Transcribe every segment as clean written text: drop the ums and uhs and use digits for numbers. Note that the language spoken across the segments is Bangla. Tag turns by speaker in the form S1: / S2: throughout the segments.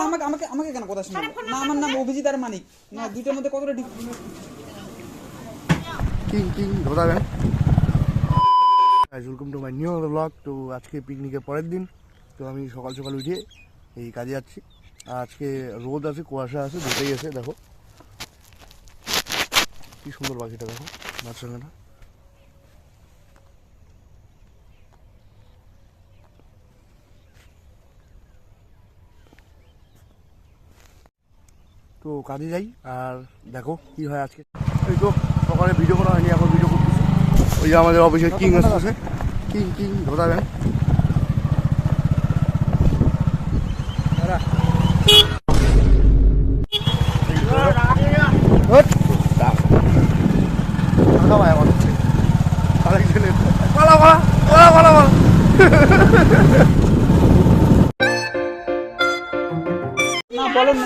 S1: আমাকে আমাকে আমাকে কেন কথা শোনাবো না? আমার নাম অভিজিৎ আর মানিক, না দুইটার মধ্যে কতটা
S2: কিং কিং ধরাবেন। Welcome to my new blog. তো আজকে পিকনিকের পরের দিন, তো আমি সকাল সকাল উঠে এই কাজে যাচ্ছি। আর আজকে রোদ আছে, কুয়াশা আছে, দুটোই আছে। দেখো কি সুন্দর পাখিটা, দেখো মাছরাঙাটা। তো কাজে যাই আর দেখো কি হয় আজকে। এই তো সকালে ভিডিও করা হয়নি, এখন ভিডিও করতেছি। ওই যে আমাদের অফিসের কিং আসতেছে, কিং কিং ধরাবেন।
S1: না বলেন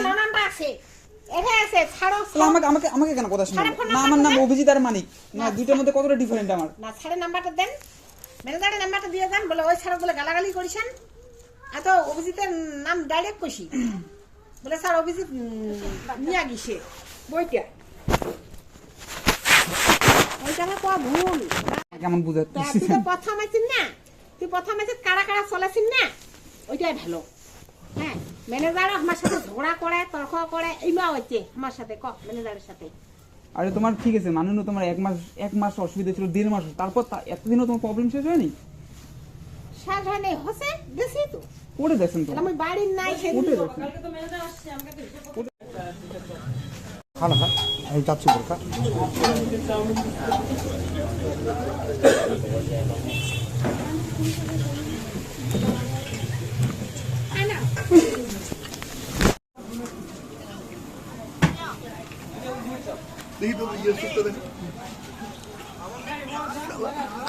S1: আমাকে আমাকে আমাকে কেন কথা শোনাবো না? আমার নাম অভিজিৎ আর মানিক, না দুইটার মধ্যে কতটা ডিফারেন্ট আমার।
S3: না ছাড়ে নাম্বারটা দেন, ম্যানেজারের নাম্বারটা দিয়ে দেন। বলে ওই ছাড়া বলে গালাগালি করিছেন, এত অভিজিতের নাম ডাইরেক্ট কইছি। বলে স্যার অভিজিৎ নিয়ে গেছে বইটা, ওইটা না কো ভুল।
S1: কেমন বুঝাচ্ছিস?
S3: তুই তো প্রথম আছিস না, তুই প্রথম আছিস কারা কারা চলেছিস না, ওইটাই ভালো। হ্যাঁ, ম্যানেজার আমার সাথে ঝগড়া করে, তর্ক করে, এইমা হচ্ছে আমার সাথে ক ম্যানেজারের সাথে।
S1: আরে তোমার ঠিক আছে মানুষ, তোমার এক মাস অসুবিধা ছিল, 1.5 মাস, তারপর এতদিনও তোমার প্রবলেম শেষ হয়নি?
S3: শেষ হয় নাই, হচ্ছে দেখছি তো
S1: করে দেখছেন তো?
S3: আমি বাড়ির নাই সেদিন।
S2: খানা খা, আমি যাচ্ছি বোরখা।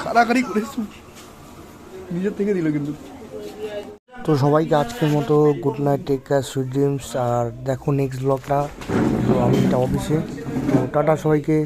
S2: খাড়াখাড়ি করেছি, নিজের থেকে দিল কিন্তু। তো সবাইকে আজকের মতো good night, take care, sweet dreams. আর দেখো নেক্সট ব্লগটা। তো আমি এটা অফিসে, তো টাটা সবাইকে।